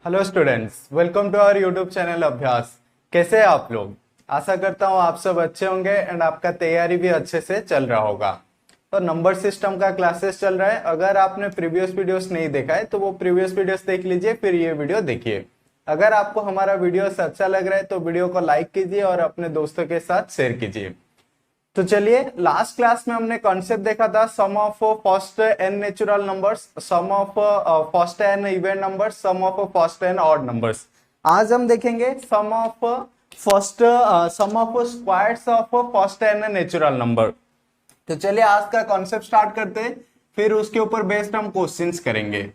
Hello students, welcome to our YouTube channel Abhyas. कैसे हैं आप लोग? आशा करता हूँ आप सब अच्छे होंगे एंड आपका तैयारी भी अच्छे से चल रहा होगा। तो नंबर सिस्टम का क्लासेस चल रहा है। अगर आपने प्रीवियस वीडियोस नहीं देखा है तो वो प्रीवियस वीडियोस देख लीजिए, फिर ये वीडियो देखिए। अगर आपको हमारा वीडियो अच्छा लग रहा है तो वीडियो को लाइक कीजिए और अपने दोस्तों के साथ शेयर कीजिए। तो चलिए, लास्ट क्लास में हमने कॉन्सेप्ट देखा था sum of first n natural numbers, sum of first n even numbers, sum of first n odd numbers. आज हम देखेंगे sum of squares of first n natural number. तो चलिए आज का कॉन्सेप्ट स्टार्ट करते हैं, फिर उसके ऊपर बेस्ड हम क्वेश्चंस करेंगे।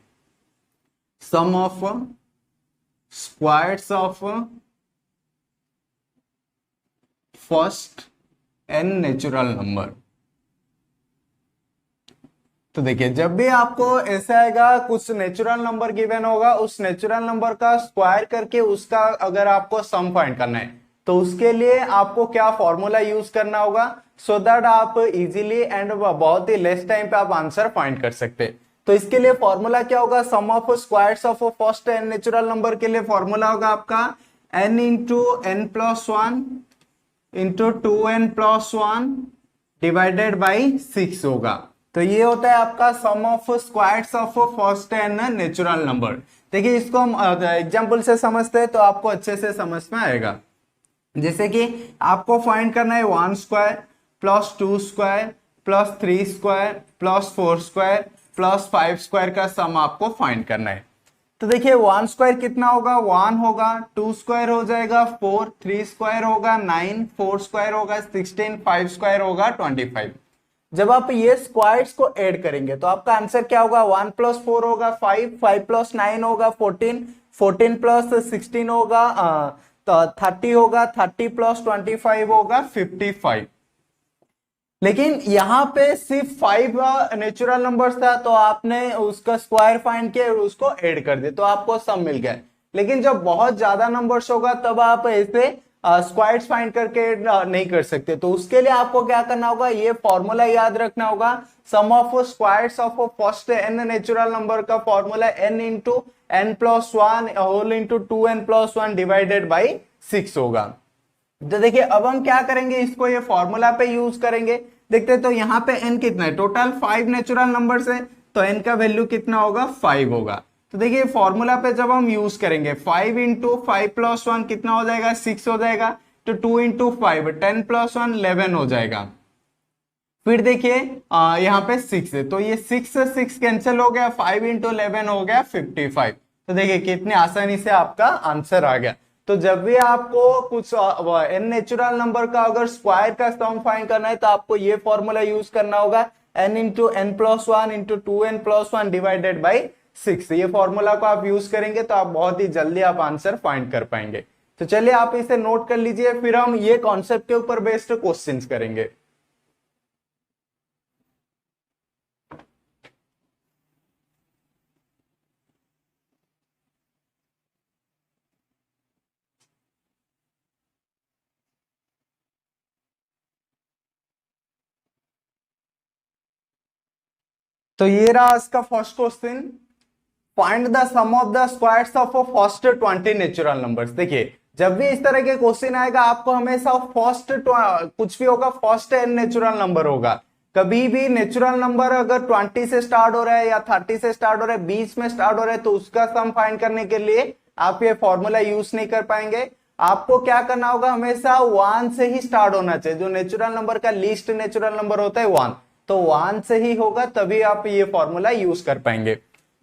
Sum of squares of first n natural number. तो देखिए, जब भी आपको ऐसा आएगा कुछ नेचुरल नंबर गिवन होगा, उस नेचुरल नंबर का स्क्वायर करके उसका अगर आपको सम फाइंड करना है तो उसके लिए आपको क्या फॉर्मूला यूज करना होगा, सो दैट आप इजीली एंड बहुत ही लेस टाइम पे आप आंसर फाइंड कर सकते हैं। तो इसके लिए फॉर्मूला क्या होगा? Sum of squares of first n natural number के लिए फॉर्मूला होगा आपका n into n plus one into 2n+1 divided by 6 होगा। तो ये होता है आपका sum of squares of first n natural number. देखिए, इसको हम एग्जांपल से समझते हैं तो आपको अच्छे से समझ में आएगा। जैसे कि आपको फाइंड करना है 1 square plus 2 square plus 3 square plus 4 square plus 5 square का सम आपको फाइंड करना है। तो देखिए, 1 स्क्वायर कितना होगा? 1 होगा, 2 स्क्वायर हो जाएगा 4, 3 स्क्वायर होगा 9, 4 स्क्वायर होगा 16, 5 स्क्वायर होगा 25। जब आप ये स्क्वायर्स को ऐड करेंगे तो आपका आंसर क्या होगा? 1 प्लस 4 होगा 5, 5 प्लस 9 होगा 14, 14 प्लस 16 होगा 30 होगा, 30 प्लस 25 होगा 55। लेकिन यहाँ पे सिर्फ 5 नेचुरल नंबर्स था तो आपने उसका स्क्वायर फाइंड किया और उसको ऐड कर दिया तो आपको सम मिल गया। लेकिन जब बहुत ज्यादा नंबर्स होगा तब आप ऐसे स्क्वायर्स फाइंड करके नहीं कर सकते। तो उसके लिए आपको क्या करना होगा? ये फॉर्मूला याद रखना होगा। Sum of squares of first n natural number का formula n into n plus one whole into 2n+1 divided by 6 होगा। तो देखिए, अब हम क्या करेंगे, इसको ये फॉर्मूला पे यूज करेंगे। देखते हैं, तो यहाँ पे n कितना है? टोटल 5 नेचुरल नंबर्स है तो n का वैल्यू कितना होगा? 5 होगा। तो देखिए, फॉर्मूला पे जब हम यूज करेंगे 5 इंटू 5 प्लस 1 कितना हो जाएगा? 6 हो जाएगा। तो 2 इंटू 5 10 प्लस 1 11 हो जाएगा। फिर देखिए यहाँ पे 6 है तो ये 6 से 6 कैंसिल हो गया, 5 इंटू 11 हो गया 55। तो देखिए कितनी आसानी से आपका आंसर आ गया। तो जब भी आपको कुछ एन नेचुरल नंबर का अगर स्क्वायर का सम फाइंड करना है तो आपको ये फॉर्मूला यूज करना होगा, n into n plus one into 2n+1 divided by 6। ये फॉर्मूला को आप यूज करेंगे तो आप बहुत ही जल्दी आप आंसर फाइंड कर पाएंगे। तो चलिए आप इसे नोट कर लीजिए, फिर हम ये कॉन्सेप्ट के ऊपर बेस्ड क्वेश्चन करेंगे। तो ये रहा इसका first question, find the sum of the squares of first 20 natural numbers. देखिए, जब भी इस तरह के क्वेश्चन आएगा आपको हमेशा फर्स्ट कुछ भी होगा, फर्स्ट एन नेचुरल नंबर होगा। कभी भी नेचुरल नंबर अगर 20 से स्टार्ट हो रहा है या 30 से स्टार्ट हो रहा है, 20 में स्टार्ट हो रहा है तो उसका सम फाइंड करने के लिए आप ये फॉर्मूला यूज नहीं कर पाएंगे। आपको क्या करना होगा? हमेशा 1 से ही स्टार्ट होना चाहिए। जो नेचुरल नंबर का लीस्ट नेचुरल नंबर होता है 1, तो 1 से ही होगा तभी आप ये फॉर्मूला यूज कर पाएंगे।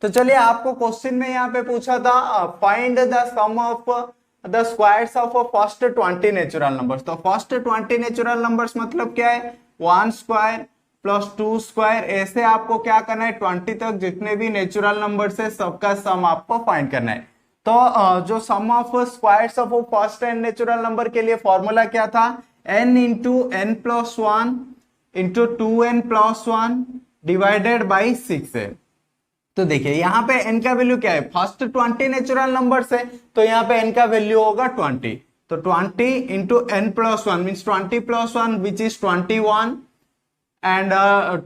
तो चलिए, आपको क्वेश्चन में यहाँ पे पूछा था find the sum of the squares of first 20 natural numbers. तो फर्स्ट 20 नेचुरल नंबर्स मतलब क्या है? 1 स्क्वायर प्लस 2 स्क्वायर, ऐसे आपको क्या करना है? 20 तक जितने भी नेचुरल नंबर्स है सबका सम आपको फाइंड करना है। तो जो sum of squares of first n natural number के लिए फॉर्मूला क्या था? n into n plus one into 2n+1 divided by 6 है। तो देखिए यहाँ पे n का वैल्यू क्या है? फर्स्ट 20 नेचुरल नंबर्स है तो यहाँ पे n का वैल्यू होगा 20। तो 20 into n plus one means 20 plus 1 which is 21 and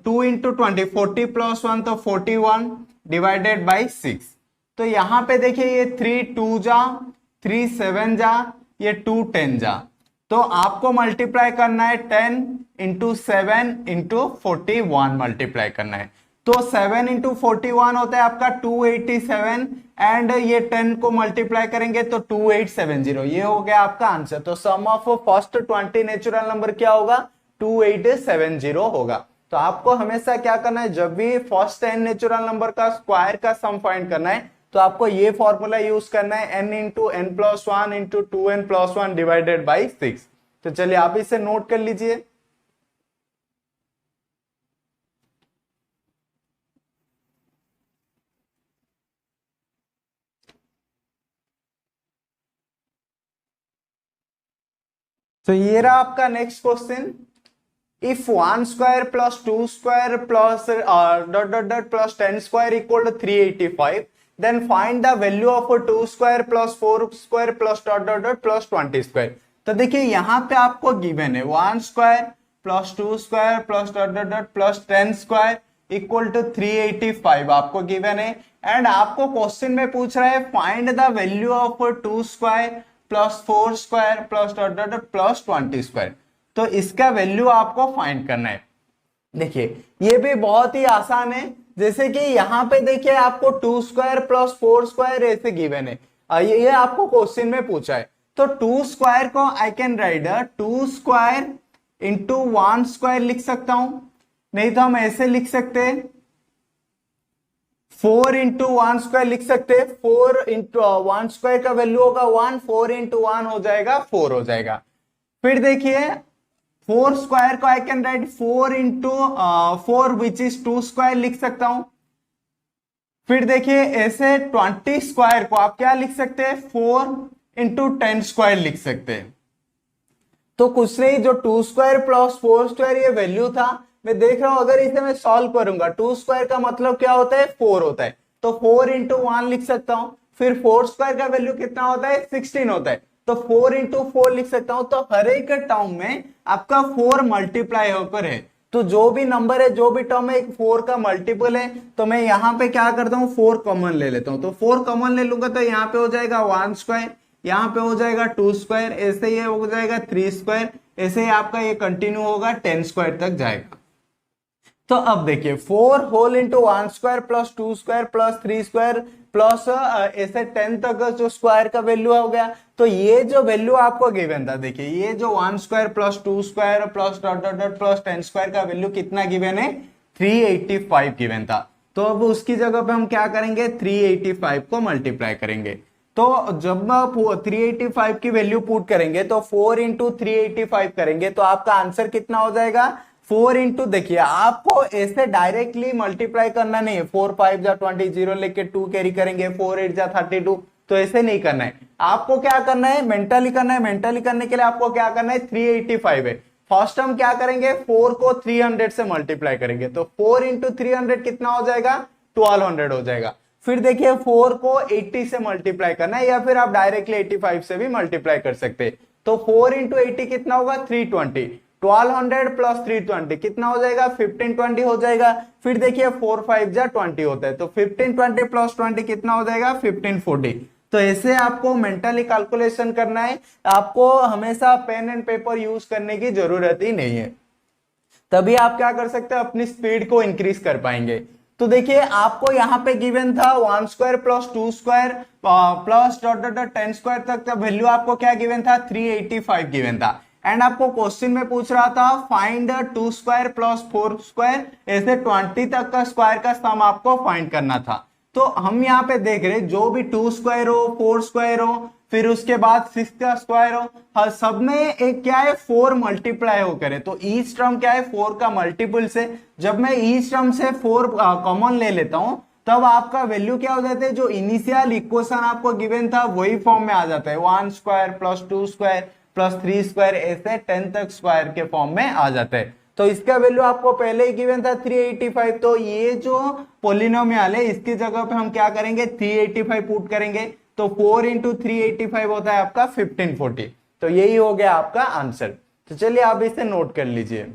2 into 20 40 plus 1 तो 41 डिवाइडेड बाई 6। तो यहाँ पे देखिए ये 3 2 जा, 3 7 जा, ये 2 10 जा, तो आपको मल्टीप्लाई करना है 10 इंटू 7 इंटू 41 मल्टीप्लाई करना है। तो 7 इंटू 41 होता है आपका 287 एंड ये 10 को मल्टीप्लाई करेंगे तो 2870, ये हो गया आपका आंसर। तो सम ऑफ फर्स्ट 20 नेचुरल नंबर क्या होगा, 2870 होगा। तो आपको हमेशा क्या करना है, जब भी फर्स्ट n नेचुरल नंबर का स्क्वायर का सम फाइंड करना है तो आपको ये फॉर्मूला यूज करना है, n into n plus one into 2n plus one divided by 6। तो चलिए आप इसे नोट कर लीजिए। तो ये रहा आपका next question, if 1 square plus 2 square plus dot dot dot plus 10 square equal to 385, then find the value of 2 square plus 4 square plus dot dot dot plus 20 square. तो देखिए यहाँ पे आपको गिवन है 1 square plus 2 square plus dot dot dot plus 10 square equal to 385 आपको given है, and आपको question में पूछ रहा है find the value of 2 square plus 4 square plus dot dot dot plus 20 square. तो इसका वैल्यू आपको फाइंड करना है। देखिए ये भी बहुत ही आसान है, जैसे कि यहाँ पे देखिए आपको 2 स्क्वायर प्लस 4 स्क्वायर ऐसे गिवन है, ये आपको क्वेश्चन में पूछा है। तो 2 स्क्वायर को आई can right 2 square into 1 square लिख सकता हूं, नहीं तो हम ऐसे लिख सकते हैं 4 इंटू 1 स्क्वायर लिख सकते हैं। 4 इंटू 1 स्क्वायर का वैल्यू होगा 1, 4 इंटू 1 हो जाएगा 4 हो जाएगा। फिर देखिए 4 स्क्वायर को आई can right 4 into 4 which is 2 square लिख सकता हूं। फिर देखिए ऐसे 20 स्क्वायर को आप क्या लिख सकते हैं, 4 इंटू 10 स्क्वायर लिख सकते हैं। तो कुछ नहीं, जो 2 स्क्वायर प्लस 4 स्क्वायर ये वैल्यू था, मैं देख रहा हूं अगर इसे मैं सॉल्व करूंगा 2 स्क्वायर का मतलब क्या होता है 4 होता है, तो 4 इंटू 1 लिख सकता हूं। फिर 4 स्क्वायर का वैल्यू कितना होता है 16 होता है, तो 4 इंटू 4 लिख सकता हूं। तो हर एक टर्म में आपका 4 मल्टीप्लाई होकर है, तो जो भी नंबर है जो भी टर्म है एक 4 का मल्टीपल है, तो मैं यहां पे क्या करता हूं 4 कॉमन ले लेता हूं। तो 4 कॉमन ले लूंगा तो यहाँ पे हो जाएगा 1 स्क्वायर, यहाँ पे हो जाएगा 2 स्क्वायर, ऐसे ही हो जाएगा 3 स्क्वायर, ऐसे ही आपका ये कंटिन्यू होगा 10 स्क्वायर तक जाएगा। तो अब देखिए 4 whole into 1 square plus 2 square plus 3 square plus ऐसे 10 तक जो स्क्वायर का वैल्यू हो गया। तो ये जो वैल्यू आपको गिवन था, देखिए ये जो 1 square plus 2 square plus dot dot dot plus 10 square का वैल्यू कितना गिवन है 385 गिवन था। तो अब उसकी जगह पे हम क्या करेंगे 385 को मल्टीप्लाई करेंगे। तो जब आप 385 की वैल्यू पुट करेंगे तो 4 इंटू 385 करेंगे तो आपका आंसर कितना हो जाएगा 4 इंटू, देखिए आपको ऐसे डायरेक्टली मल्टीप्लाई करना नहीं है, 4 5 जा 20 जीरो लेके 2 कैरी करेंगे, 4 8 जा 32, तो ऐसे नहीं करना है। आपको क्या करना है मेंटली करना है। मेंटली करने के लिए आपको क्या करना है 385 है, फर्स्ट हम क्या करेंगे 4 को 300 से मल्टीप्लाई करेंगे, तो 4 इंटू 300 कितना हो जाएगा 1200 हो जाएगा। फिर देखिए 4 को 80 से मल्टीप्लाई करना है, या फिर आप डायरेक्टली 85 से भी मल्टीप्लाई कर सकते हैं। तो 4 इंटू 80 कितना होगा 320, 1200 प्लस 320 कितना हो जाएगा 1520 हो जाएगा। फिर देखिए 4 5 जा 20 होता है, तो 1520 प्लस 20 कितना हो जाएगा 1540। तो ऐसे आपको मेंटली कैलकुलेशन करना है, आपको हमेशा पेन एंड पेपर यूज करने की जरूरत ही नहीं है, तभी आप क्या कर सकते हैं अपनी स्पीड को इंक्रीज कर पाएंगे। तो देखिए आपको यहाँ पे गिवन था 1 square plus 2 square plus dot dot dot 10 square तक का वैल्यू आपको क्या गिवन था 385 गिवन था, एंड आपको क्वेश्चन में पूछ रहा था फाइंड 2 स्क्वायर प्लस 4 स्क्वायर, ऐसे 20 तक का स्क्वायर का सम आपको फाइंड करना था। तो हम यहाँ पे देख रहे जो भी 2 स्क्वायर हो 4 स्क्वायर हो फिर उसके बाद 6 का स्क्वायर हो, हर सब में एक क्या है 4 मल्टीप्लाई हो करे, तो ईच टर्म क्या है 4 का मल्टीपल से। जब मैं ईच टर्म से 4 कॉमन ले लेता हूं तब आपका वैल्यू क्या हो जाता है, जो इनिशियल इक्वेशन आपको गिवन था वही फॉर्म में आ जाता है, 1 square plus 2 square plus 3 square ऐसे 10 तक स्क्वायर के फॉर्म में आ जाता है। तो इसका वैल्यू आपको पहले ही गिवन था 385, तो ये जो पोलिनोमियल है इसकी जगह पे हम क्या करेंगे 385 पुट करेंगे, तो 4 इंटू 385 होता है आपका 1540। तो यही हो गया आपका आंसर। तो चलिए आप इसे नोट कर लीजिए।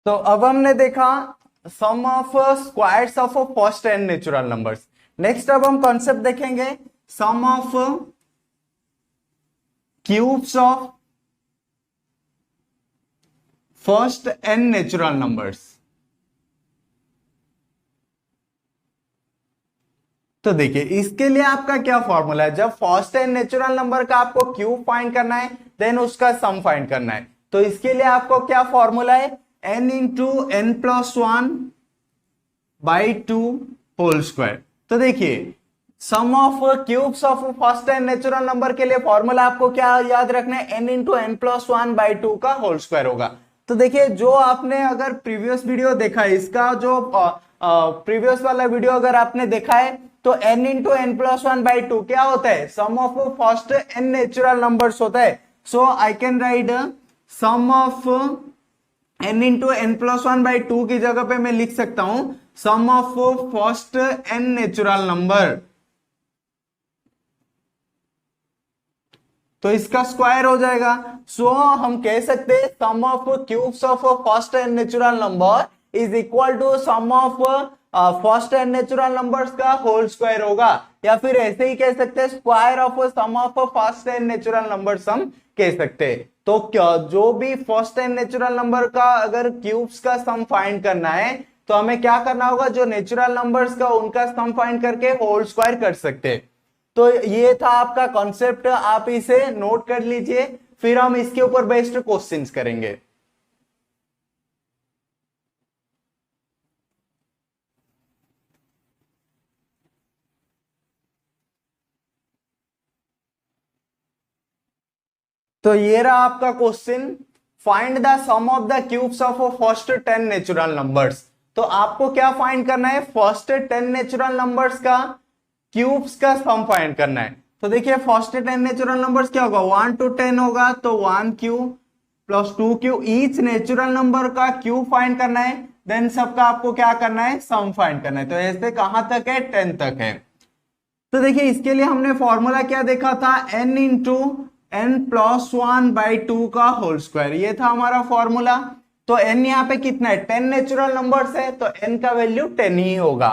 तो अब हमने देखा sum of squares of first and natural numbers. Next अब हम कॉन्सेप्ट देखेंगे sum of cubes of first and natural numbers. तो देखिए इसके लिए आपका क्या फॉर्मूला है, जब फर्स्ट एंड नेचुरल नंबर का आपको क्यूब फाइंड करना है देन उसका सम फाइंड करना है। तो इसके लिए आपको क्या फॉर्मूला है, n into n plus one by two whole square. तो देखिए sum of cubes of first and natural number के लिए फॉर्मूला आपको क्या याद रखना है, n into n plus one by two का होल स्क्वायर होगा। तो देखिए जो आपने अगर प्रीवियस वीडियो देखा है, इसका जो प्रीवियस वाला वीडियो अगर आपने देखा है तो n into n plus one by two क्या होता है, sum of first and natural numbers होता है। So I can write sum of n into n plus one by two की जगह पे मैं लिख सकता हूं sum of first and natural number. तो इसका स्क्वायर हो जाएगा। सो हम कह सकते हैं sum of cubes of first and natural number is equal to sum of first and natural numbers का होल स्क्वायर होगा, या फिर ऐसे ही कह सकते हैं square of sum of first and natural numbers हम कह सकते हैं। तो क्या जो भी फर्स्ट एंड नेचुरल नंबर का अगर क्यूब्स का सम फाइंड करना है तो हमें क्या करना होगा, जो नेचुरल नंबर्स का उनका सम फाइंड करके होल स्क्वायर कर सकते हैं। तो ये था आपका कॉन्सेप्ट, आप इसे नोट कर लीजिए, फिर हम इसके ऊपर बेस्ड क्वेश्चंस करेंगे। तो ये रहा आपका question, find the sum of the cubes of first 10 natural numbers. तो आपको क्या फाइंड करना है, फर्स्ट 10 नेचुरल नंबर्स का क्यूब्स का सम फाइंड करना है। तो देखिए फर्स्ट 10 नेचुरल नंबर्स क्या होगा, 1 to 10 होगा, तो 1 cube plus 2 cube, each natural number का क्यूब फाइंड करना है, देन सबका आपको क्या करना है, सम फाइंड करना है। तो ऐसे कहां तक है, 10 तक है। तो देखिए इसके लिए हमने फॉर्मूला क्या देखा था, n into n plus one by two का होल स्क्वायर, ये था हमारा फॉर्मूला। तो n यहाँ पे कितना है, 10 नेचुरल नंबर्स है तो n का वैल्यू 10 ही होगा।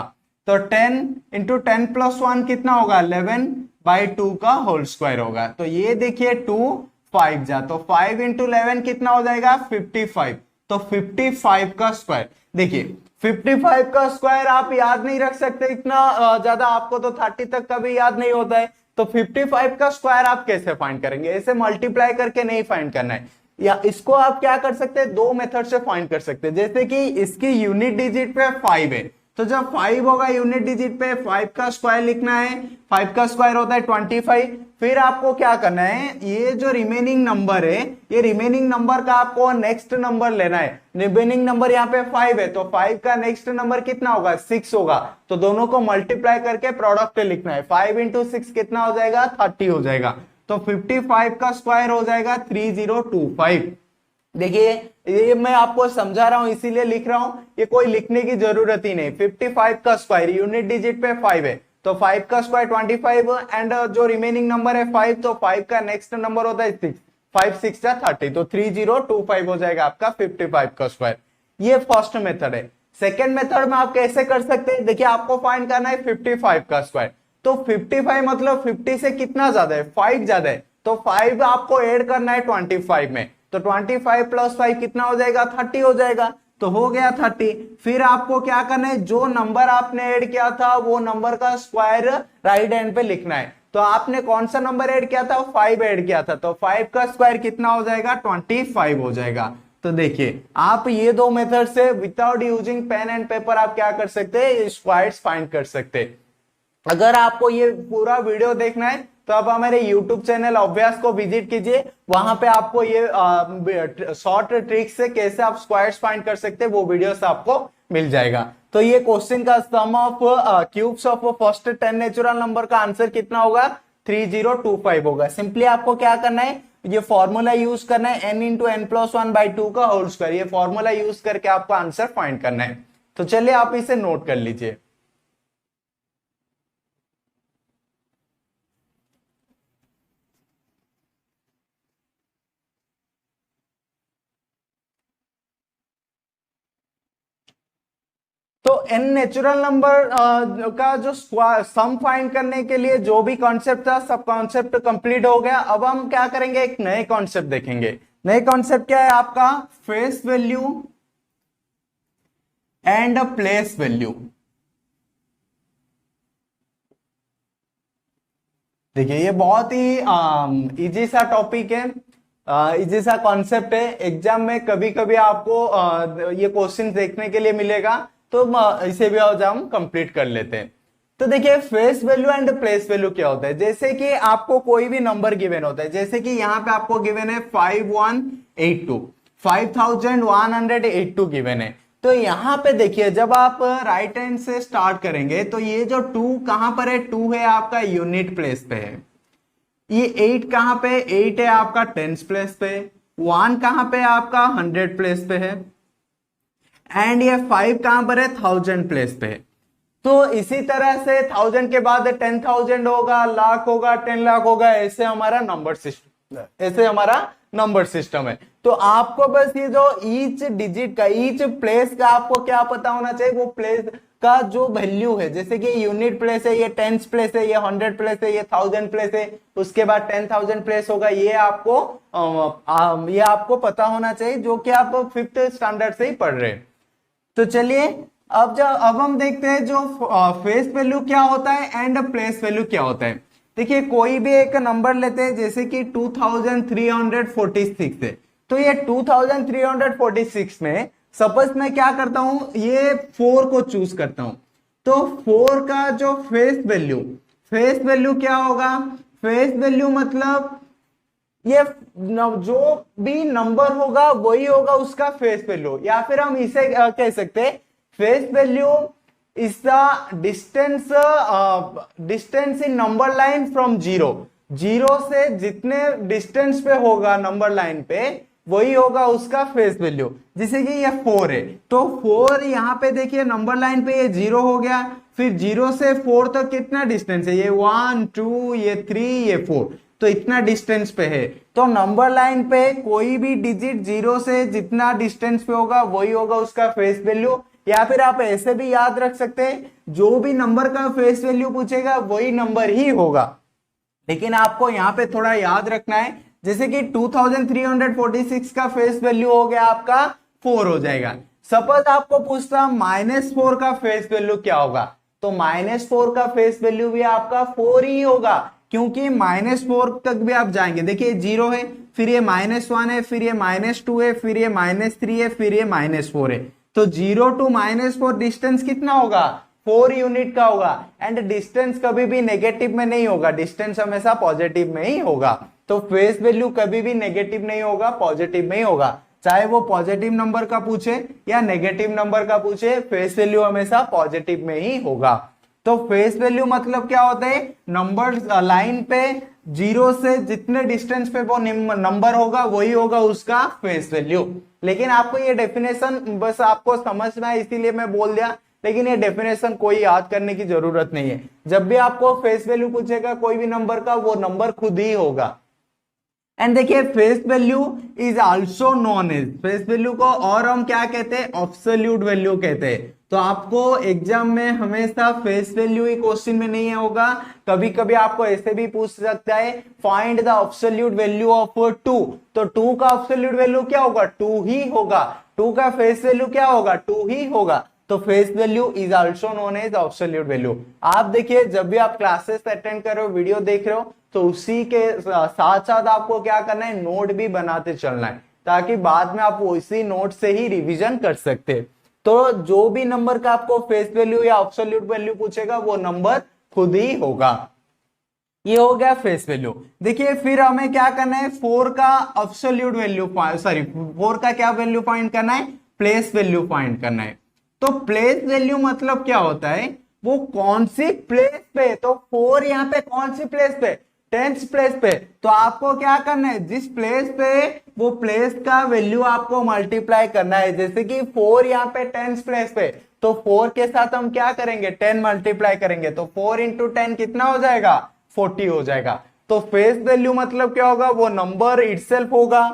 तो 10 इंटू टेन प्लस वन कितना होगा, 11 बाई टू का होल स्क्वायर होगा। तो ये देखिए 2 5 जा, तो 5 इंटू 11 कितना हो जाएगा, 55। तो 55 का स्क्वायर, देखिए 55 का स्क्वायर आप याद नहीं रख सकते इतना ज्यादा, आपको तो 30 तक का भी याद नहीं होता है। तो 55 का स्क्वायर आप कैसे फाइंड करेंगे, ऐसे मल्टीप्लाई करके नहीं फाइंड करना है, या इसको आप क्या कर सकते हैं, दो मेथड से फाइंड कर सकते हैं। जैसे कि इसकी यूनिट डिजिट पे 5 है, तो जब 5 होगा यूनिट डिजिट पे 5 का स्क्वायर लिखना है, 5 का स्क्वायर होता है 25। फिर आपको क्या करना है, ये जो रिमेनिंग नंबर है, ये रिमेनिंग नंबर का आपको नेक्स्ट नंबर लेना है। रिमेनिंग नंबर यहाँ पे 5 है, तो 5 का नेक्स्ट नंबर कितना होगा, 6 होगा। तो दोनों को मल्टीप्लाई करके प्रोडक्ट लिखना है, 5 इंटू 6 कितना हो जाएगा, 30 हो जाएगा। तो 55 का स्क्वायर हो जाएगा 3025। देखिए ये मैं आपको समझा रहा हूं इसीलिए लिख रहा हूं, ये कोई लिखने की जरूरत ही नहीं। 55 का स्क्वायर यूनिट डिजिट पे 5 है, तो 5 का स्क्वायर 25 एंड जो रिमेनिंग नंबर है 5, तो 5 का नेक्स्ट नंबर होता है 6, 5 6 जा 30, तो 3025 हो जाएगा आपका 55 का स्क्वायर। ये फर्स्ट मेथड है। सेकेंड मेथड में आप कैसे कर सकते हैं, देखिए आपको फाइंड करना है 55 का स्क्वायर। तो 55 मतलब 50 से कितना ज्यादा है, 5 ज्यादा है, तो 5 आपको ऐड करना है 25 में। तो 25 प्लस 5 कितना हो जाएगा, 30 हो जाएगा। तो हो गया 30। फिर आपको क्या करना है, जो नंबर आपने ऐड किया था वो नंबर का स्क्वायर राइट हैंड पे लिखना है। तो आपने कौन सा नंबर ऐड किया था, 5 ऐड किया था, तो 5 का स्क्वायर कितना हो जाएगा, 25 हो जाएगा। तो देखिए आप ये दो मेथड से without using pen and paper आप क्या कर सकते हैं, स्क्वायर्स फाइंड कर सकते हैं। अगर आपको ये पूरा वीडियो देखना है तो आप हमारे YouTube चैनल अभ्यास को विजिट कीजिए, वहां पे आपको ये शॉर्ट ट्रिक से कैसे आप स्क्वायर्स फाइंड कर सकते हैं वो वीडियोस आपको मिल जाएगा। तो ये क्वेश्चन का sum of cubes of first 10 natural number का आंसर कितना होगा, 3025 होगा। सिंपली आपको क्या करना है, ये फॉर्मूला यूज करना है, n into n plus one by two का होल स्क्वायर, ये फॉर्मूला यूज करके आपको आंसर फाइंड करना है। तो चलिए आप इसे नोट कर लीजिए। तो इन नेचुरल नंबर का जो सम फाइंड करने के लिए जो भी कॉन्सेप्ट था सब कॉन्सेप्ट कंप्लीट हो गया। अब हम क्या करेंगे, एक नए कॉन्सेप्ट देखेंगे। नए कॉन्सेप्ट क्या है आपका, face value and place value. देखिए ये बहुत ही इजी सा टॉपिक है, इजी सा कॉन्सेप्ट है। एग्जाम में कभी कभी आपको ये क्वेश्चन देखने के लिए मिलेगा, तो इसे भी आज हम कंप्लीट कर लेते हैं। तो देखिए face value and place value क्या होता है। जैसे कि आपको कोई भी नंबर गिवन होता है, जैसे कि यहाँ पे आपको गिवन है 5182, 5182 गिवन है। तो यहाँ पे देखिए जब आप राइट हैंड से स्टार्ट करेंगे तो ये जो 2 कहां पर है, 2 है आपका यूनिट प्लेस पे है। ये 8 कहां पे, 8 है आपका टेंस प्लेस पे, 1 कहां पे आपका 100 प्लेस पे है, एंड ये 5 कहां पर है, 1000 प्लेस पे है। तो इसी तरह से 1000 के बाद 10,000 होगा, लाख होगा, 10 लाख होगा, ऐसे हमारा नंबर सिस्टम, ऐसे हमारा नंबर सिस्टम है। तो आपको बस ये जो ईच डिजिट का, ईच प्लेस का आपको क्या पता होना चाहिए, वो प्लेस का जो वैल्यू है। जैसे कि यूनिट प्लेस है, ये टेंस प्लेस है, ये 100 प्लेस है, ये 1000 प्लेस है, उसके बाद 10,000 प्लेस होगा। ये आपको पता होना चाहिए, जो कि आप 5th स्टैंडर्ड से ही पढ़ रहे हैं। तो चलिए अब हम देखते हैं जो फेस वैल्यू क्या होता है एंड प्लेस वैल्यू क्या होता है। देखिए कोई भी एक नंबर लेते हैं, जैसे कि 2346 है। तो ये 2346 में सपोज मैं क्या करता हूं, ये 4 को चूज करता हूं। तो 4 का जो फेस वैल्यू क्या होगा, फेस वैल्यू मतलब ये जो भी नंबर होगा वही होगा उसका फेस वैल्यू, या फिर हम इसे कह सकते हैं face value is the distance in number line from zero से जितने डिस्टेंस पे होगा नंबर लाइन पे वही होगा उसका फेस वैल्यू। जैसे कि ये 4 है, तो 4 यहाँ पे देखिए नंबर लाइन पे ये 0 हो गया, फिर 0 से 4 तक कितना डिस्टेंस है, ये 1 2 ये 3 ये 4, तो इतना डिस्टेंस पे है। तो नंबर लाइन पे कोई भी डिजिट 0 से जितना डिस्टेंस पे होगा वही होगा उसका फेस वैल्यू। या फिर आप ऐसे भी याद रख सकते हैं, जो भी नंबर का फेस वैल्यू पूछेगा वही नंबर ही होगा। लेकिन आपको यहाँ पे थोड़ा याद रखना है, जैसे कि 2346 का फेस वैल्यू हो गया आपका 4 हो जाएगा। सपोज आपको पूछता -4 का फेस वैल्यू क्या होगा, तो -4 का फेस वैल्यू भी आपका 4 ही होगा, क्योंकि -4 तक भी आप जाएंगे। देखिए 0 है, फिर ये -1 है, फिर ये -2 है, फिर ये -3 है, फिर ये -4 है। तो 0 to -4 डिस्टेंस कितना होगा, 4 यूनिट का होगा। एंड डिस्टेंस कभी भी नेगेटिव में नहीं होगा, डिस्टेंस हमेशा पॉजिटिव में ही होगा। तो फेस वैल्यू कभी भी नेगेटिव नहीं होगा, पॉजिटिव में ही होगा। चाहे वो पॉजिटिव नंबर का पूछे या नेगेटिव नंबर का पूछे, फेस वैल्यू हमेशा पॉजिटिव में ही होगा। तो फेस वैल्यू मतलब क्या होता है, नंबर लाइन पे 0 से जितने डिस्टेंस पे वो नंबर होगा वही होगा उसका फेस वैल्यू। लेकिन आपको ये डेफिनेशन बस आपको समझना है, इसीलिए मैं बोल दिया, लेकिन ये डेफिनेशन कोई याद करने की जरूरत नहीं है। जब भी आपको फेस वैल्यू पूछेगा कोई भी नंबर का, वो नंबर खुद ही होगा। एंड देखिए face value is also known as, face value को और हम क्या कहते हैं, एब्सोल्यूट वैल्यू कहते हैं। तो आपको एग्जाम में हमेशा फेस वैल्यू ही क्वेश्चन में नहीं होगा, कभी कभी आपको ऐसे भी पूछ सकता है find the absolute value of 2। तो 2 का एब्सोल्यूट वैल्यू क्या होगा, 2 ही होगा। 2 का फेस वैल्यू क्या होगा, 2 ही होगा। तो face value is also known as absolute value. आप देखिए जब भी आप क्लासेस अटेंड कर रहे हो, वीडियो देख रहे हो, तो उसी के साथ साथ आपको क्या करना है, नोट भी बनाते चलना है, ताकि बाद में आप उसी नोट से ही रिवीजन कर सकते हैं। तो जो भी नंबर का आपको फेस वैल्यू या एब्सोल्यूट वैल्यू पूछेगा वो नंबर खुद ही होगा। ये हो गया फेस वैल्यू। देखिए फिर हमें क्या करना है, 4 का एब्सोल्यूट वैल्यू, सॉरी 4 का क्या वैल्यू फाइंड करना है, प्लेस वैल्यू फाइंड करना है। तो प्लेस वैल्यू मतलब क्या होता है, वो कौन सी प्लेस पे, तो 4 यहाँ पे कौन सी प्लेस पे, 10th प्लेस पे। तो आपको क्या करना है, जिस प्लेस पे वो प्लेस का वैल्यू आपको मल्टीप्लाई करना है। जैसे कि 4 यहाँ पे 10th प्लेस पे, तो 4 के साथ हम क्या करेंगे, 10 मल्टीप्लाई करेंगे, तो 4 into 10 कितना हो जाएगा, 40 हो जाएगा। तो फेस वैल्यू मतलब क्या होगा, वो नंबर इटसेल्फ होगा।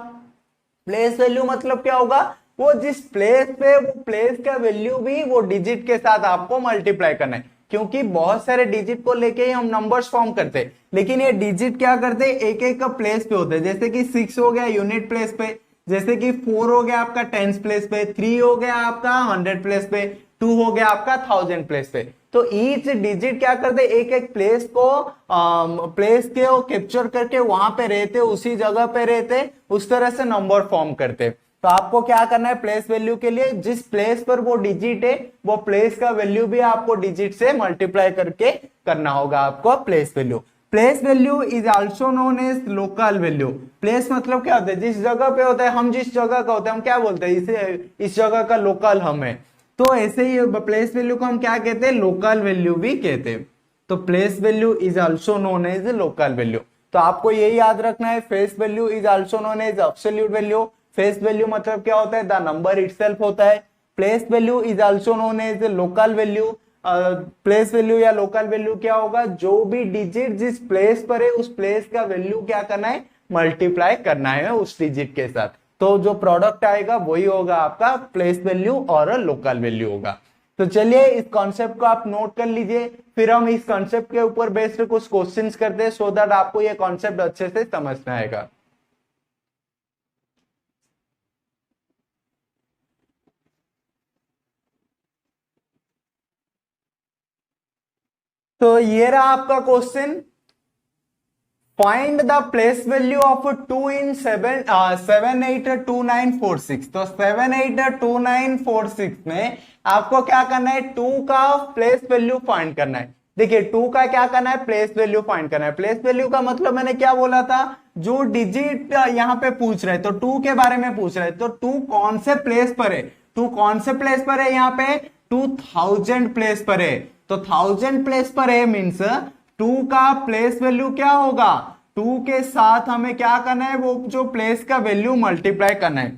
प्लेस वैल्यू मतलब क्या होगा, वो जिस प्लेस पे, वो प्लेस का वैल्यू भी वो डिजिट के साथ आपको मल्टीप्लाई करना है, क्योंकि बहुत सारे डिजिट को लेके ही हम नंबर्स फॉर्म करते हैं, लेकिन ये डिजिट क्या करते हैं, एक एक का प्लेस पे होते हैं। जैसे कि 6 हो गया यूनिट प्लेस पे, जैसे कि 4 हो गया आपका टेंस प्लेस पे, 3 हो गया आपका 100 प्लेस पे, 2 हो गया आपका 1000 प्लेस पे। तो ईच डिजिट क्या करते, एक एक प्लेस को प्लेस के वो कैप्चर करके वहां पे रहते, उसी जगह पे रहते, उस तरह से नंबर फॉर्म करते। तो आपको क्या करना है, प्लेस वैल्यू के लिए जिस प्लेस पर वो डिजिट है, वो प्लेस का वैल्यू भी आपको डिजिट से मल्टीप्लाई करके करना होगा आपको place value. Place value is also known as local value. Place मतलब क्या होता है, जिस जगह पे होता है, हम जिस जगह का होता है हम क्या बोलते हैं, इसे इस जगह का लोकल हम है। तो ऐसे ही प्लेस वैल्यू को हम क्या कहते हैं, लोकल वैल्यू भी कहते हैं। तो place value is also known as local value. तो आपको यही याद रखना है, face value is also known as absolute value. Face value मतलब क्या होता है, द नंबर इटसेल्फ होता है। Place value is also known as local value. Place value या लोकल वैल्यू क्या होगा, जो भी डिजिट जिस प्लेस पर है उस प्लेस का वैल्यू क्या करना है, मल्टीप्लाई करना है उस डिजिट के साथ। तो जो प्रोडक्ट आएगा वही होगा आपका प्लेस वैल्यू और लोकल वैल्यू होगा। तो चलिए इस कॉन्सेप्ट को आप नोट कर लीजिए, फिर हम इस कॉन्सेप्ट के ऊपर बेस्ड कुछ क्वेश्चंस करते हैं, सो दैट आपको ये कॉन्सेप्ट अच्छे से समझ में आएगा। तो ये रहा आपका question, find the place value of 2 इन 782946। तो 782946 में आपको क्या करना है, 2 का प्लेस वैल्यू फाइंड करना है। देखिए 2 का क्या करना है, प्लेस वैल्यू फाइंड करना है। प्लेस वैल्यू का मतलब मैंने क्या बोला था, जो डिजिट यहाँ पे पूछ रहे, तो 2 के बारे में पूछ रहे, तो 2 कौन से प्लेस पर है, 2 कौन से प्लेस पर है, यहाँ पे 2000 प्लेस पर है। तो 1000 प्लेस पर है मीन्स 2 का प्लेस वैल्यू क्या होगा, 2 के साथ हमें क्या करना है, वो जो प्लेस का वैल्यू मल्टीप्लाई करना है।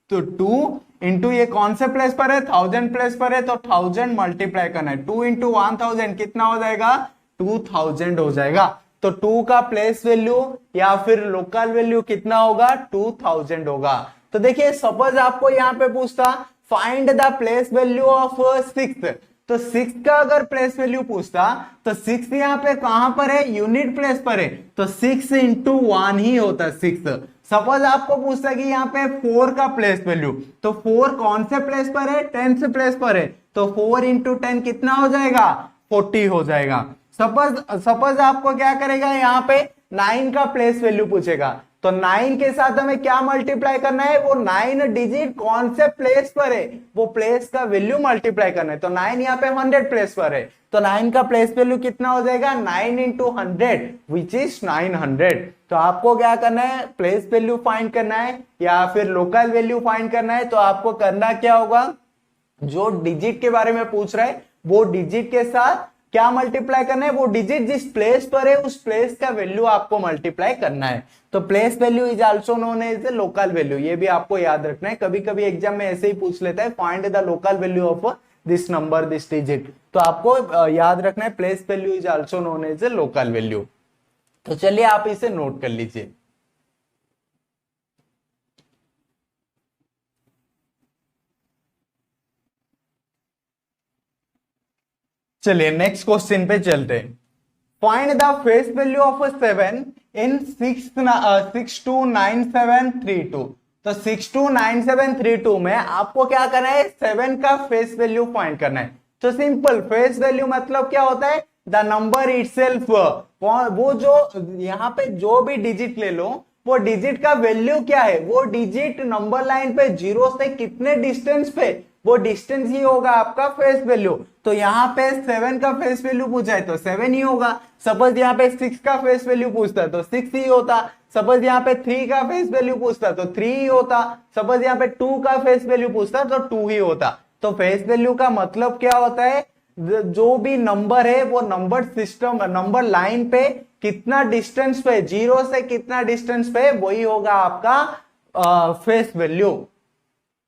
तो 2 इंटू ये कौन से प्लेस पर है, 1000 प्लेस पर है, तो 1000 मल्टीप्लाई करना है। 2 इंटू 1000 कितना हो जाएगा, 2000 हो जाएगा। तो 2 का प्लेस वैल्यू या फिर लोकल वैल्यू कितना होगा, 2000 होगा। तो देखिए सपोज आपको यहाँ पे पूछता find the place value of 6, तो 6 का अगर प्लेस वैल्यू पूछता तो 6 यहाँ पे कहां पर है, यूनिट प्लेस पर है, तो 6 इंटू 1 ही होता है 6। सपोज आपको पूछता कि यहाँ पे 4 का प्लेस वैल्यू, तो 4 कौन से प्लेस पर है, 10 से प्लेस पर है, तो 4 इंटू 10 कितना हो जाएगा, 40 हो जाएगा। सपोज आपको क्या करेगा, यहाँ पे 9 का प्लेस वैल्यू पूछेगा, तो 9 के साथ हमें क्या मल्टीप्लाई करना है, वो 9 डिजिट कौन से प्लेस पर है, वो प्लेस का वैल्यू मल्टीप्लाई करना है। तो 9 यहाँ पे 100 प्लेस पर है, तो 9 का प्लेस वैल्यू कितना हो जाएगा, 9 इंटू 100 विच इज 900। तो आपको क्या करना है, प्लेस वैल्यू फाइंड करना है या फिर लोकल वैल्यू फाइंड करना है। तो आपको करना क्या होगा, जो डिजिट के बारे में पूछ रहा है वो डिजिट के साथ क्या मल्टीप्लाई करना है, वो डिजिट जिस प्लेस पर है उस प्लेस का वैल्यू आपको मल्टीप्लाई करना है। तो place value is also known as the local value, ये भी आपको याद रखना है। कभी कभी एग्जाम में ऐसे ही पूछ लेता है, find the local value of this number this digit, तो आपको याद रखना है place value is also known as the local value. तो चलिए आप इसे नोट कर लीजिए। चलिए नेक्स्ट क्वेश्चन पे चलते हैं। Find the face value of 7 इन 629732। तो 629732 में आपको क्या करना है, 7 का फेस वैल्यू फाइंड करना है। तो सिंपल, फेस वैल्यू मतलब क्या होता है, द नंबर इटसेल्फ। वो जो यहाँ पे जो भी डिजिट ले लो, वो डिजिट का वैल्यू क्या है, वो डिजिट नंबर लाइन पे 0 से कितने डिस्टेंस पे, वो डिस्टेंस ही होगा आपका फेस वैल्यू। तो यहाँ पे 7 का फेस वैल्यू पूछा है तो 7 ही होगा। सपोज यहाँ पे 6 का फेस वैल्यू पूछता है तो 6 ही होता। सपोज यहाँ पे 3 का फेस वैल्यू पूछता तो 3 ही होता। सपोज यहाँ पे 2 का फेस वैल्यू पूछता तो 2 ही होता। तो फेस वैल्यू का मतलब क्या होता है, जो भी नंबर है वो नंबर सिस्टम नंबर लाइन पे कितना डिस्टेंस पे, 0 से कितना डिस्टेंस पे, वही होगा आपका फेस वैल्यू।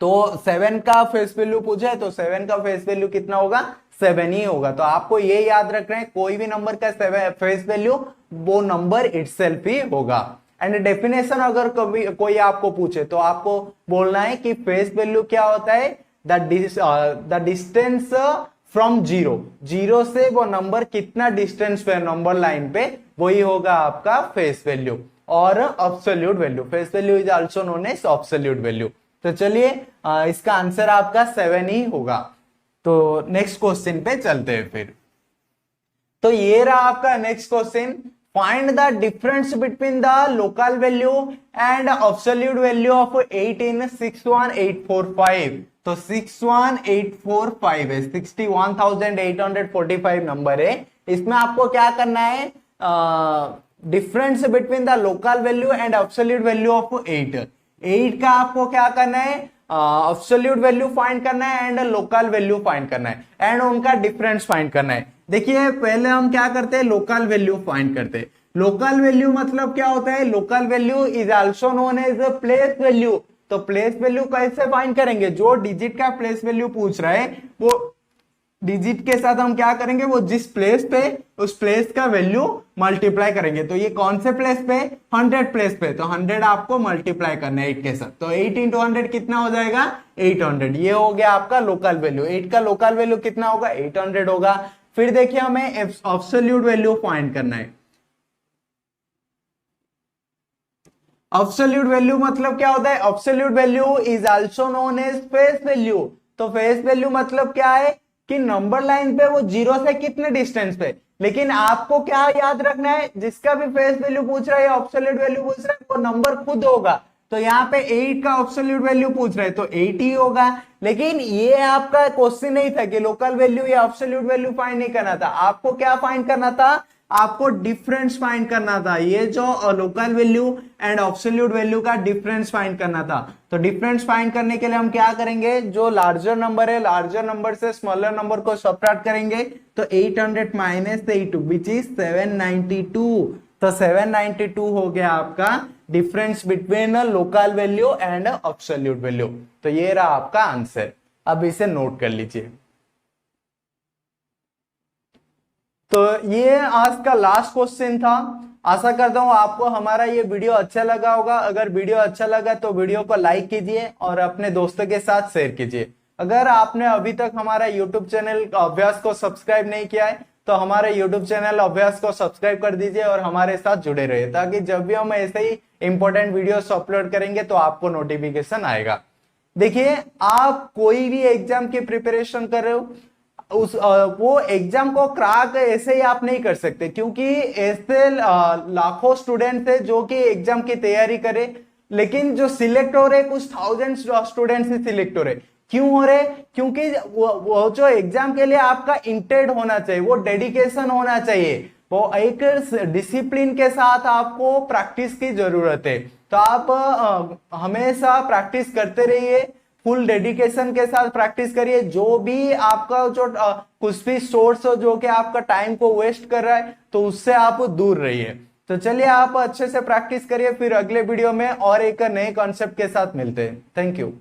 तो 7 का फेस वैल्यू पूछा है तो 7 का फेस वैल्यू कितना होगा, 7 ही होगा। तो आपको ये याद रखना है, कोई भी नंबर का फेस वैल्यू वो नंबर इटसेल्फ ही होगा। एंड डेफिनेशन अगर कभी कोई आपको पूछे तो आपको बोलना है कि फेस वैल्यू क्या होता है, the distance from zero, zero से वो नंबर कितना डिस्टेंस पे नंबर लाइन पे, वही होगा आपका फेस वैल्यू। और absolute value, face value is also known as absolute value. तो चलिए इसका आंसर आपका 7 ही होगा। तो नेक्स्ट क्वेश्चन पे चलते हैं फिर। तो ये रहा आपका next question, find the difference between the local value and absolute value of 8 इन 61845। तो 61845 है, 61,845 नंबर है। इसमें आपको क्या करना है, difference between the local value and absolute value of 8। 8 का आपको क्या करना है, एब्सोल्यूट वैल्यू फाइंड करना है एंड लोकल वैल्यू फाइंड करना है एंड उनका डिफरेंस फाइंड करना है। देखिए पहले हम क्या करते हैं, लोकल वैल्यू फाइंड करते हैं। लोकल वैल्यू मतलब क्या होता है, local value is also known as place value. तो प्लेस वैल्यू कैसे फाइंड करेंगे, जो डिजिट का प्लेस वैल्यू पूछ रहा है वो डिजिट के साथ हम क्या करेंगे, वो जिस प्लेस पे उस प्लेस का वैल्यू मल्टीप्लाई करेंगे। तो ये कौन से प्लेस पे, 100 प्लेस पे, तो 100 आपको मल्टीप्लाई करना है 8 के साथ। तो 8 इंटू 100 कितना हो जाएगा, 800। ये हो गया आपका लोकल वैल्यू। 8 का लोकल वैल्यू कितना होगा, 800 होगा। फिर देखिए हमें एब्सोल्यूट वैल्यू फाइंड करना है। एब्सोल्यूट वैल्यू मतलब क्या होता है, absolute value is also known as face value. तो फेस वैल्यू मतलब क्या है कि नंबर लाइन पे वो जीरो से कितने डिस्टेंस पे। लेकिन आपको क्या याद रखना है, जिसका भी फेस वैल्यू पूछ रहा है, एब्सोल्यूट वैल्यू पूछ रहा है, वो नंबर खुद होगा। तो यहाँ पे 8 का एब्सोल्यूट वैल्यू पूछ रहा है तो 8 ही होगा। लेकिन ये आपका क्वेश्चन नहीं था कि लोकल वैल्यू या एब्सोल्यूट वैल्यू फाइंड नहीं करना था, आपको क्या फाइंड करना था, आपको डिफरेंस फाइंड करना था। ये जो local value and absolute value का डिफरेंस फाइंड करना था। तो डिफरेंस फाइंड करने के लिए हम क्या करेंगे, जो लार्जर नंबर है, लार्जर नंबर से स्मॉलर नंबर को सबट्रैक्ट करेंगे। तो 800 माइनस 8 विच इज 792। तो 792 हो गया आपका difference between local value and absolute value. तो ये रहा आपका आंसर, अब इसे नोट कर लीजिए। तो ये आज का लास्ट क्वेश्चन था। आशा करता हूं आपको हमारा ये वीडियो अच्छा लगा होगा। अगर वीडियो अच्छा लगा तो वीडियो को लाइक कीजिए और अपने दोस्तों के साथ शेयर कीजिए। अगर आपने अभी तक हमारा यूट्यूब चैनल अभ्यास को सब्सक्राइब नहीं किया है तो हमारे यूट्यूब चैनल अभ्यास को सब्सक्राइब कर दीजिए और हमारे साथ जुड़े रहिए, ताकि जब भी हम ऐसे ही इंपॉर्टेंट वीडियोस अपलोड करेंगे तो आपको नोटिफिकेशन आएगा। देखिए आप कोई भी एग्जाम की प्रिपरेशन कर रहे हो, वो एग्जाम को क्रैक ऐसे ही आप नहीं कर सकते, क्योंकि ऐसे लाखों स्टूडेंट है जो कि एग्जाम की तैयारी करे, लेकिन जो सिलेक्ट हो रहे कुछ थाउजेंड स्टूडेंट्स ही सिलेक्ट हो रहे। क्यों हो रहे, क्योंकि वो जो एग्जाम के लिए आपका इंटेंट होना चाहिए, वो डेडिकेशन होना चाहिए, वो एक डिसिप्लिन के साथ आपको प्रैक्टिस की जरूरत है। तो आप हमेशा प्रैक्टिस करते रहिए, फुल डेडिकेशन के साथ प्रैक्टिस करिए। जो भी आपका जो कुछ भी सोर्स हो जो कि आपका टाइम को वेस्ट कर रहा है, तो उससे आप दूर रहिए। तो चलिए आप अच्छे से प्रैक्टिस करिए, फिर अगले वीडियो में और एक नए कॉन्सेप्ट के साथ मिलते हैं। Thank you.